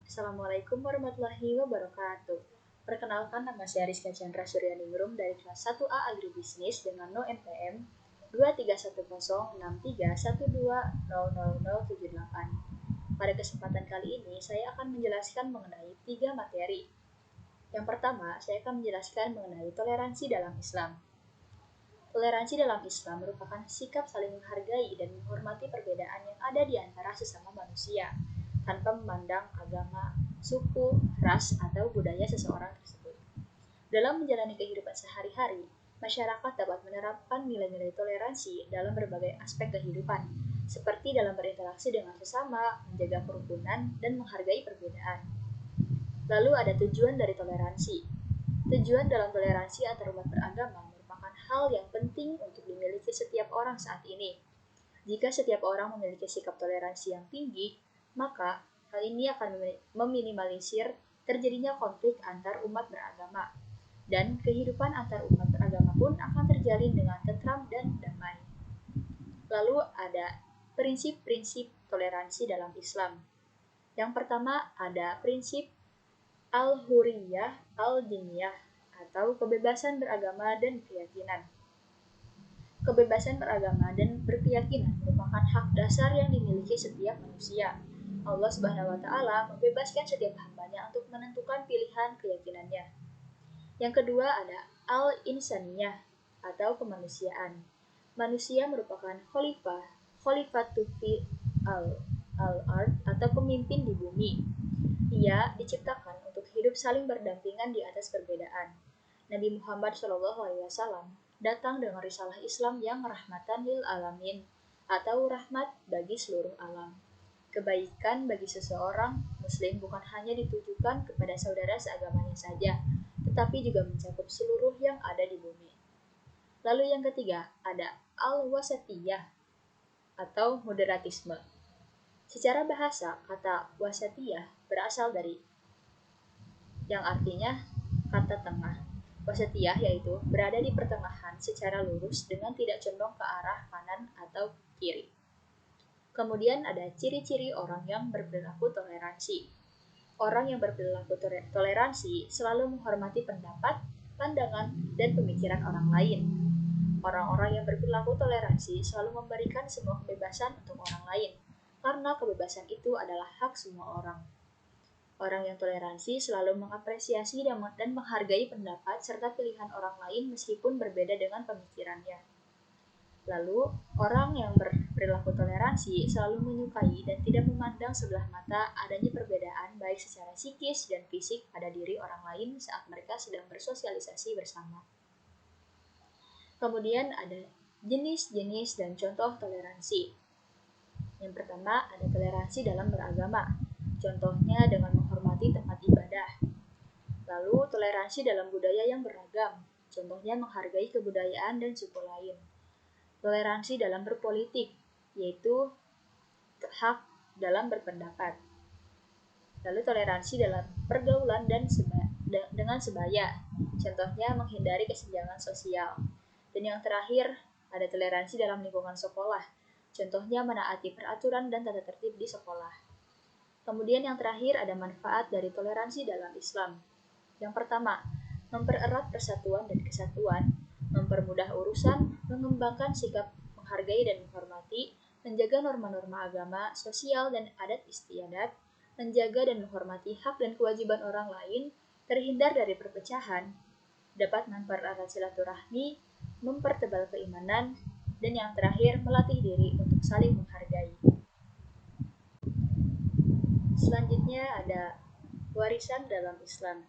Assalamualaikum warahmatullahi wabarakatuh. Perkenalkan, nama saya Rizka Chandra Suryaningrum dari kelas 1A Agribisnis dengan NO NPM 2310631200078. Pada kesempatan kali ini, saya akan menjelaskan mengenai 3 materi. Yang pertama, saya akan menjelaskan mengenai toleransi dalam Islam. Toleransi dalam Islam merupakan sikap saling menghargai dan menghormati perbedaan yang ada di antara sesama manusia, tanpa memandang agama, suku, ras, atau budaya seseorang tersebut. Dalam menjalani kehidupan sehari-hari, masyarakat dapat menerapkan nilai-nilai toleransi dalam berbagai aspek kehidupan, seperti dalam berinteraksi dengan sesama, menjaga kerukunan, dan menghargai perbedaan. Lalu ada tujuan dari toleransi. Tujuan dalam toleransi antar umat beragama merupakan hal yang penting untuk dimiliki setiap orang saat ini. Jika setiap orang memiliki sikap toleransi yang tinggi, maka hal ini akan meminimalisir terjadinya konflik antar umat beragama, dan kehidupan antar umat beragama pun akan terjalin dengan tentram dan damai. Lalu ada prinsip-prinsip toleransi dalam Islam. Yang pertama ada prinsip al-hurriyah al-diniyah atau kebebasan beragama dan keyakinan. Kebebasan beragama dan berkeyakinan merupakan hak dasar yang dimiliki setiap manusia. Allah Subhanahu wa Ta'ala membebaskan setiap hambanya untuk menentukan pilihan keyakinannya. Yang kedua ada al-insaniyah atau kemanusiaan. Manusia merupakan khalifatul fil al-ard atau pemimpin di bumi. Ia diciptakan untuk hidup saling berdampingan di atas perbedaan. Nabi Muhammad SAW datang dengan risalah Islam yang rahmatan lil alamin atau rahmat bagi seluruh alam. Kebaikan bagi seseorang muslim bukan hanya ditujukan kepada saudara seagamanya saja, tetapi juga mencakup seluruh yang ada di bumi. Lalu yang ketiga ada al-wasatiyah atau moderatisme. Secara bahasa, kata wasatiyah berasal dari yang artinya kata tengah. Wasatiyah yaitu berada di pertengahan secara lurus dengan tidak condong ke arah kanan atau kiri. Kemudian ada ciri-ciri orang yang berperilaku toleransi. Orang yang berperilaku toleransi selalu menghormati pendapat, pandangan, dan pemikiran orang lain. Orang-orang yang berperilaku toleransi selalu memberikan semua kebebasan untuk orang lain, karena kebebasan itu adalah hak semua orang. Orang yang toleransi selalu mengapresiasi dan menghargai pendapat serta pilihan orang lain meskipun berbeda dengan pemikirannya. Lalu, orang yang berperilaku toleransi selalu menyukai dan tidak memandang sebelah mata adanya perbedaan baik secara psikis dan fisik pada diri orang lain saat mereka sedang bersosialisasi bersama. Kemudian ada jenis-jenis dan contoh toleransi. Yang pertama ada toleransi dalam beragama. Contohnya dengan menghormati tempat ibadah. Lalu toleransi dalam budaya yang beragam. Contohnya menghargai kebudayaan dan suku lain. Toleransi dalam berpolitik, yaitu hak dalam berpendapat. Lalu toleransi dalam pergaulan dan dengan sebaya. Contohnya menghindari kesenjangan sosial. Dan yang terakhir ada toleransi dalam lingkungan sekolah. Contohnya menaati peraturan dan tata tertib di sekolah. Kemudian yang terakhir ada manfaat dari toleransi dalam Islam. Yang pertama, mempererat persatuan dan kesatuan, mempermudah urusan, mengembangkan sikap menghargai dan menghormati, menjaga norma-norma agama, sosial dan adat istiadat, menjaga dan menghormati hak dan kewajiban orang lain, terhindar dari perpecahan, dapat mempererat silaturahmi, mempertebal keimanan, dan yang terakhir melatih diri untuk saling menghargai. Selanjutnya ada warisan dalam Islam.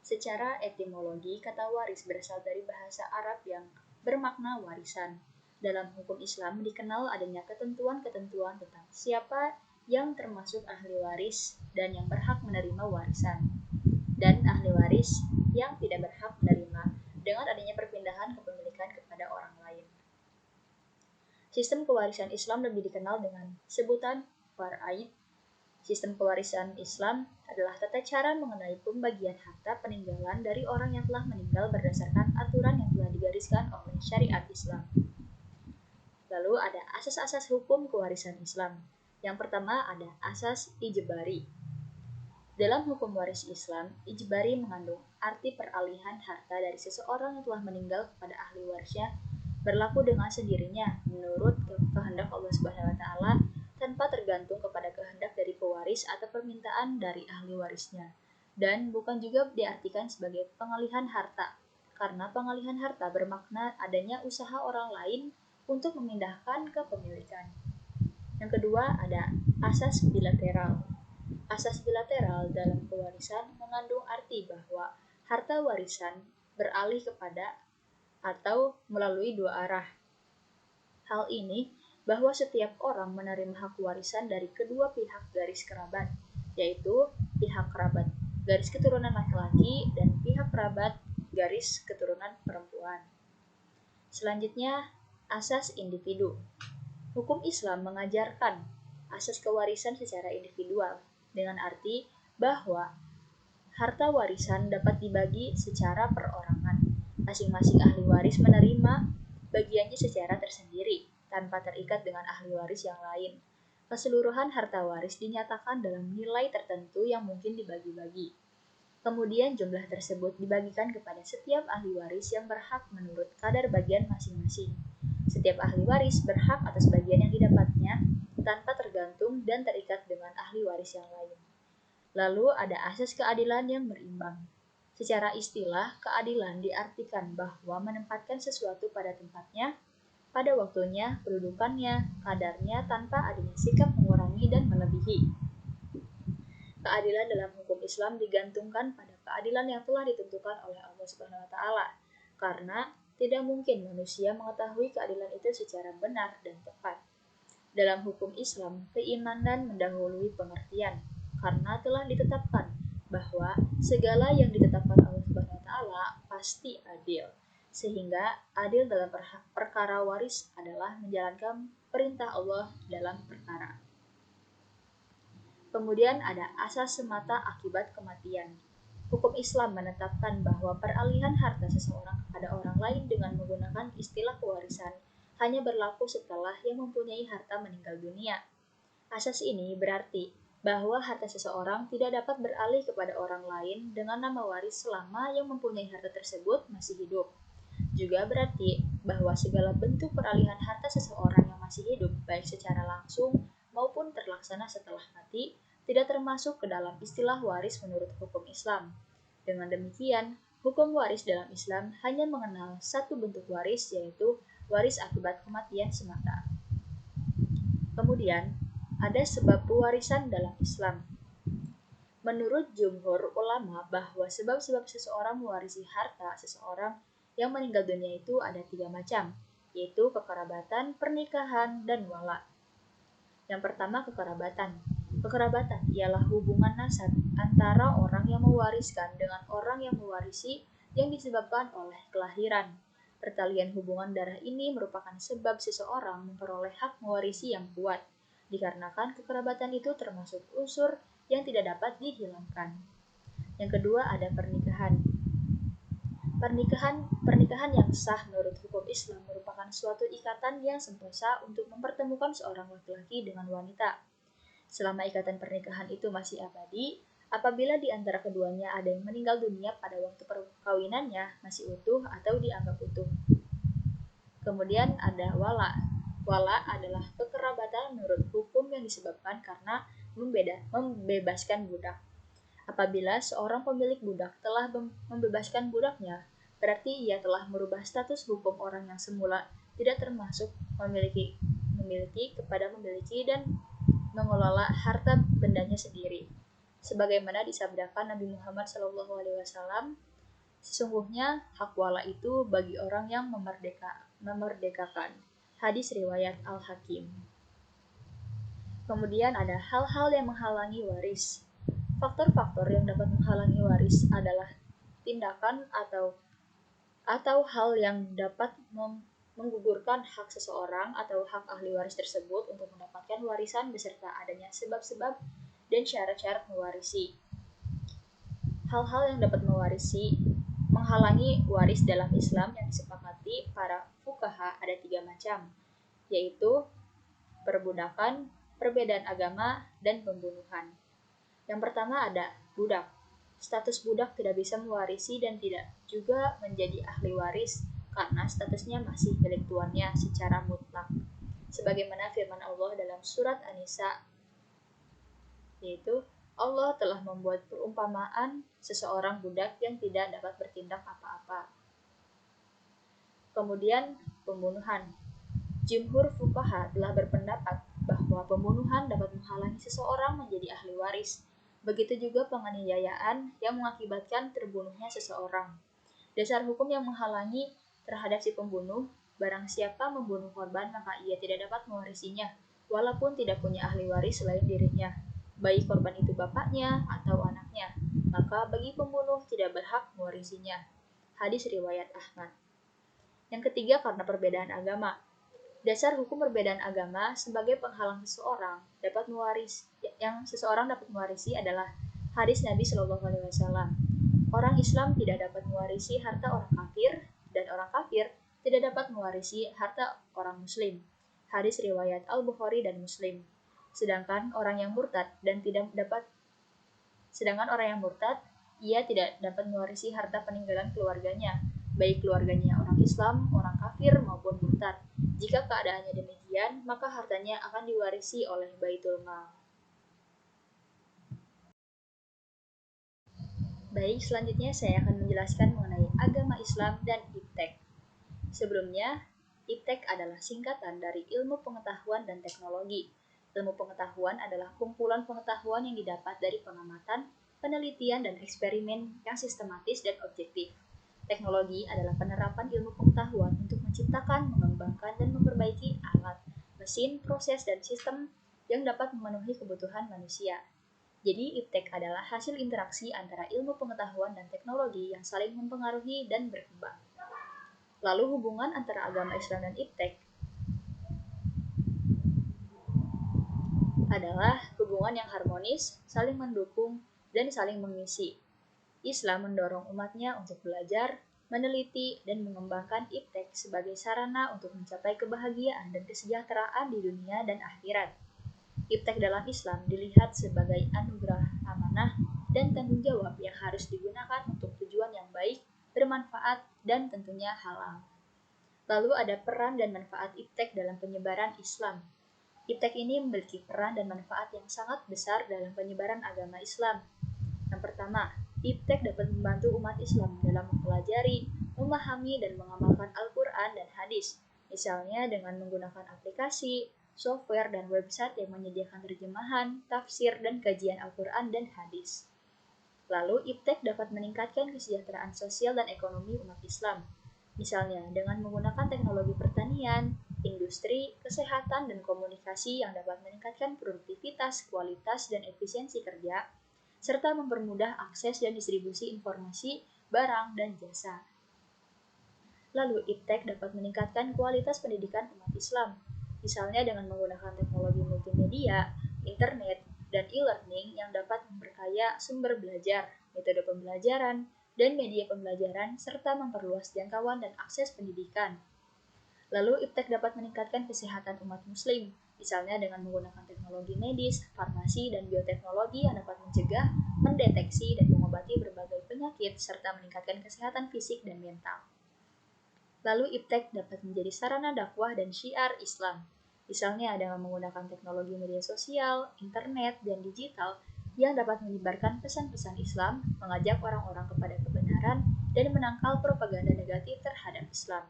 Secara etimologi, kata waris berasal dari bahasa Arab yang bermakna warisan. Dalam hukum Islam dikenal adanya ketentuan-ketentuan tentang siapa yang termasuk ahli waris dan yang berhak menerima warisan, dan ahli waris yang tidak berhak menerima dengan adanya perpindahan kepemilikan kepada orang lain. Sistem kewarisan Islam lebih dikenal dengan sebutan faraid. Sistem kewarisan Islam adalah tata cara mengenai pembagian harta peninggalan dari orang yang telah meninggal berdasarkan aturan yang telah digariskan oleh syariat Islam. Lalu ada asas-asas hukum kewarisan Islam. Yang pertama ada asas ijbari. Dalam hukum waris Islam, ijbari mengandung arti peralihan harta dari seseorang yang telah meninggal kepada ahli warisnya berlaku dengan sendirinya menurut kehendak Allah Subhanahu wa taala tanpa tergantung kepada kehendak dari pewaris atau permintaan dari ahli warisnya. Dan bukan juga diartikan sebagai pengalihan harta, karena pengalihan harta bermakna adanya usaha orang lain untuk memindahkan kepemilikan. Yang kedua ada asas bilateral. Asas bilateral dalam pewarisan mengandung arti bahwa harta warisan beralih kepada atau melalui dua arah. Hal ini bahwa setiap orang menerima hak warisan dari kedua pihak garis kerabat, yaitu pihak kerabat garis keturunan laki-laki dan pihak kerabat garis keturunan perempuan. Selanjutnya, asas individu. Hukum Islam mengajarkan asas kewarisan secara individual, dengan arti bahwa harta warisan dapat dibagi secara perorangan. Masing-masing ahli waris menerima bagiannya secara tersendiri, tanpa terikat dengan ahli waris yang lain. Keseluruhan harta waris dinyatakan dalam nilai tertentu yang mungkin dibagi-bagi. Kemudian jumlah tersebut dibagikan kepada setiap ahli waris yang berhak menurut kadar bagian masing-masing. Setiap ahli waris berhak atas bagian yang didapatnya tanpa tergantung dan terikat dengan ahli waris yang lain. Lalu ada asas keadilan yang berimbang. Secara istilah, keadilan diartikan bahwa menempatkan sesuatu pada tempatnya, pada waktunya, kedudukannya, kadarnya tanpa adanya sikap mengurangi dan melebihi. Keadilan dalam hukum Islam digantungkan pada keadilan yang telah ditentukan oleh Allah Subhanahu wa taala, karena tidak mungkin manusia mengetahui keadilan itu secara benar dan tepat. Dalam hukum Islam, keimanan mendahului pengertian, karena telah ditetapkan bahwa segala yang ditetapkan Allah Subhanahu wa taala pasti adil. Sehingga adil dalam perkara waris adalah menjalankan perintah Allah dalam perkara. Kemudian ada asas semata akibat kematian. Hukum Islam menetapkan bahwa peralihan harta seseorang kepada orang lain dengan menggunakan istilah pewarisan hanya berlaku setelah yang mempunyai harta meninggal dunia. Asas ini berarti bahwa harta seseorang tidak dapat beralih kepada orang lain dengan nama waris selama yang mempunyai harta tersebut masih hidup. Juga berarti bahwa segala bentuk peralihan harta seseorang yang masih hidup, baik secara langsung maupun terlaksana setelah mati, tidak termasuk ke dalam istilah waris menurut hukum Islam. Dengan demikian, hukum waris dalam Islam hanya mengenal satu bentuk waris, yaitu waris akibat kematian semata. Kemudian, ada sebab pewarisan dalam Islam. Menurut jumhur ulama bahwa sebab-sebab seseorang mewarisi harta seseorang yang meninggal dunia itu ada 3 macam, yaitu kekerabatan, pernikahan, dan wala. Yang pertama, kekerabatan. Kekerabatan ialah hubungan nasab antara orang yang mewariskan dengan orang yang mewarisi yang disebabkan oleh kelahiran. Pertalian hubungan darah ini merupakan sebab seseorang memperoleh hak mewarisi yang kuat, dikarenakan kekerabatan itu termasuk unsur yang tidak dapat dihilangkan. Yang kedua ada pernikahan. Pernikahan yang sah menurut hukum Islam merupakan suatu ikatan yang sentosa untuk mempertemukan seorang laki-laki dengan wanita. Selama ikatan pernikahan itu masih abadi, apabila di antara keduanya ada yang meninggal dunia pada waktu perkawinannya masih utuh atau dianggap utuh. Kemudian ada wala. Wala adalah kekerabatan menurut hukum yang disebabkan karena membebaskan budak. Apabila seorang pemilik budak telah membebaskan budaknya, berarti ia telah merubah status hukum orang yang semula tidak termasuk memiliki kepada memiliki dan mengelola harta bendanya sendiri. Sebagaimana disabdakan Nabi Muhammad SAW, sesungguhnya hak wala itu bagi orang yang memerdekakan. Hadis riwayat Al-Hakim. Kemudian ada hal-hal yang menghalangi waris. Faktor-faktor yang dapat menghalangi waris adalah tindakan atau hal yang dapat menggugurkan hak seseorang atau hak ahli waris tersebut untuk mendapatkan warisan beserta adanya sebab-sebab dan syarat-syarat mewarisi. Hal-hal yang dapat menghalangi waris dalam Islam yang disepakati para fuqaha ada 3 macam, yaitu perbudakan, perbedaan agama, dan pembunuhan. Yang pertama ada budak. Status budak tidak bisa mewarisi dan tidak juga menjadi ahli waris karena statusnya masih milik tuannya secara mutlak. Sebagaimana firman Allah dalam surat An-Nisa, yaitu Allah telah membuat perumpamaan seseorang budak yang tidak dapat bertindak apa-apa. Kemudian, pembunuhan. Jumhur fuqaha telah berpendapat bahwa pembunuhan dapat menghalangi seseorang menjadi ahli waris. Begitu juga penganiayaan yang mengakibatkan terbunuhnya seseorang. Dasar hukum yang menghalangi terhadap si pembunuh, barang siapa membunuh korban maka ia tidak dapat mewarisinya, walaupun tidak punya ahli waris selain dirinya, baik korban itu bapaknya atau anaknya, maka bagi pembunuh tidak berhak mewarisinya. Hadis riwayat Ahmad. Yang ketiga, karena perbedaan agama. Dasar hukum perbedaan agama sebagai penghalang seseorang dapat mewarisi adalah hadis Nabi Shallallahu Alaihi Wasallam. Orang Islam tidak dapat mewarisi harta orang kafir dan orang kafir tidak dapat mewarisi harta orang Muslim. Hadis riwayat Al-Bukhari dan Muslim. Sedangkan orang yang murtad ia tidak dapat mewarisi harta peninggalan keluarganya, baik keluarganya orang Islam, orang kafir maupun murtad. Jika keadaannya demikian, maka hartanya akan diwarisi oleh Baitul Mal. Baik, selanjutnya saya akan menjelaskan mengenai agama Islam dan IPTEK. Sebelumnya, IPTEK adalah singkatan dari Ilmu Pengetahuan dan Teknologi. Ilmu pengetahuan adalah kumpulan pengetahuan yang didapat dari pengamatan, penelitian, dan eksperimen yang sistematis dan objektif. Teknologi adalah penerapan ilmu pengetahuan untuk menciptakan, mengembangkan, dan memperbaiki alat, mesin, proses, dan sistem yang dapat memenuhi kebutuhan manusia. Jadi, IPTEK adalah hasil interaksi antara ilmu pengetahuan dan teknologi yang saling mempengaruhi dan berkembang. Lalu hubungan antara agama Islam dan IPTEK adalah hubungan yang harmonis, saling mendukung, dan saling mengisi. Islam mendorong umatnya untuk belajar, meneliti, dan mengembangkan IPTEK sebagai sarana untuk mencapai kebahagiaan dan kesejahteraan di dunia dan akhirat. IPTEK dalam Islam dilihat sebagai anugerah amanah dan tanggung jawab yang harus digunakan untuk tujuan yang baik, bermanfaat, dan tentunya halal. Lalu ada peran dan manfaat IPTEK dalam penyebaran Islam. IPTEK ini memiliki peran dan manfaat yang sangat besar dalam penyebaran agama Islam. Yang pertama, IPTEK dapat membantu umat Islam dalam mempelajari, memahami, dan mengamalkan Al-Quran dan hadis, misalnya dengan menggunakan aplikasi, software, dan website yang menyediakan terjemahan, tafsir, dan kajian Al-Quran dan hadis. Lalu, IPTEK dapat meningkatkan kesejahteraan sosial dan ekonomi umat Islam, misalnya dengan menggunakan teknologi pertanian, industri, kesehatan, dan komunikasi yang dapat meningkatkan produktivitas, kualitas, dan efisiensi kerja, serta mempermudah akses dan distribusi informasi, barang, dan jasa. Lalu, IPTEK dapat meningkatkan kualitas pendidikan umat Islam, misalnya dengan menggunakan teknologi multimedia, internet, dan e-learning yang dapat memperkaya sumber belajar, metode pembelajaran, dan media pembelajaran, serta memperluas jangkauan dan akses pendidikan. Lalu, IPTEK dapat meningkatkan kesehatan umat Muslim, misalnya dengan menggunakan teknologi medis, farmasi, dan bioteknologi yang dapat mencegah, mendeteksi, dan mengobati berbagai penyakit, serta meningkatkan kesehatan fisik dan mental. Lalu IPTEK dapat menjadi sarana dakwah dan syiar Islam, misalnya dengan menggunakan teknologi media sosial, internet, dan digital yang dapat menyebarkan pesan-pesan Islam, mengajak orang-orang kepada kebenaran, dan menangkal propaganda negatif terhadap Islam.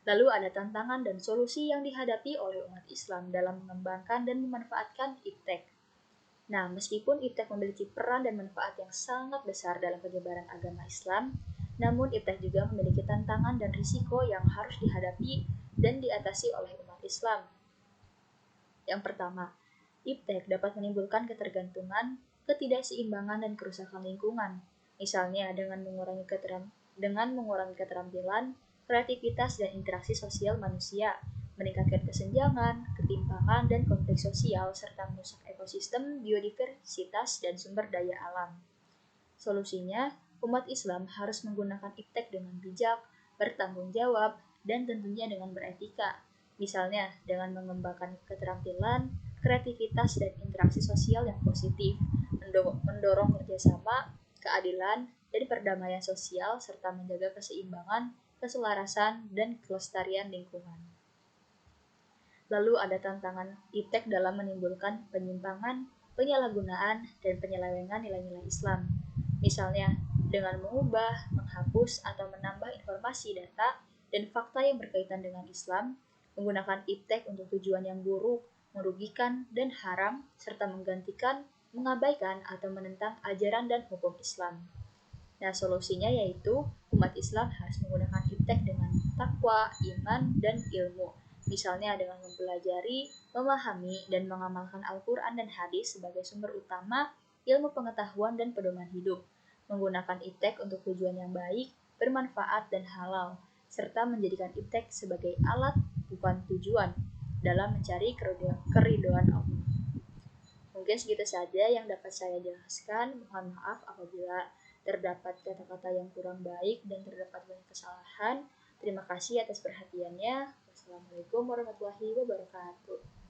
Lalu ada tantangan dan solusi yang dihadapi oleh umat Islam dalam mengembangkan dan memanfaatkan IPTEK. Nah, meskipun IPTEK memiliki peran dan manfaat yang sangat besar dalam penyebaran agama Islam, namun IPTEK juga memiliki tantangan dan risiko yang harus dihadapi dan diatasi oleh umat Islam. Yang pertama, IPTEK dapat menimbulkan ketergantungan, ketidakseimbangan, dan kerusakan lingkungan, misalnya dengan mengurangi keterampilan, kreativitas, dan interaksi sosial manusia, meningkatkan kesenjangan, ketimpangan, dan konflik sosial, serta merusak ekosistem, biodiversitas, dan sumber daya alam. Solusinya, umat Islam harus menggunakan IPTEK dengan bijak, bertanggung jawab, dan tentunya dengan beretika, misalnya dengan mengembangkan keterampilan, kreativitas, dan interaksi sosial yang positif, mendorong kerjasama, keadilan, dan perdamaian sosial, serta menjaga keseimbangan, keselarasan, dan kelestarian lingkungan. Lalu ada tantangan iptek dalam menimbulkan penyimpangan, penyalahgunaan, dan penyelewengan nilai-nilai Islam. Misalnya, dengan mengubah, menghapus, atau menambah informasi data dan fakta yang berkaitan dengan Islam, menggunakan iptek untuk tujuan yang buruk, merugikan, dan haram, serta menggantikan, mengabaikan, atau menentang ajaran dan hukum Islam. Nah, solusinya yaitu umat Islam harus menggunakan iptek dengan takwa, iman, dan ilmu. Misalnya dengan mempelajari, memahami, dan mengamalkan Al-Quran dan hadis sebagai sumber utama ilmu pengetahuan dan pedoman hidup. Menggunakan iptek untuk tujuan yang baik, bermanfaat, dan halal, serta menjadikan iptek sebagai alat bukan tujuan dalam mencari keridhaan Allah. Mungkin segitu saja yang dapat saya jelaskan. Mohon maaf apabila terdapat kata-kata yang kurang baik dan terdapat banyak kesalahan. Terima kasih atas perhatiannya. Wassalamualaikum warahmatullahi wabarakatuh.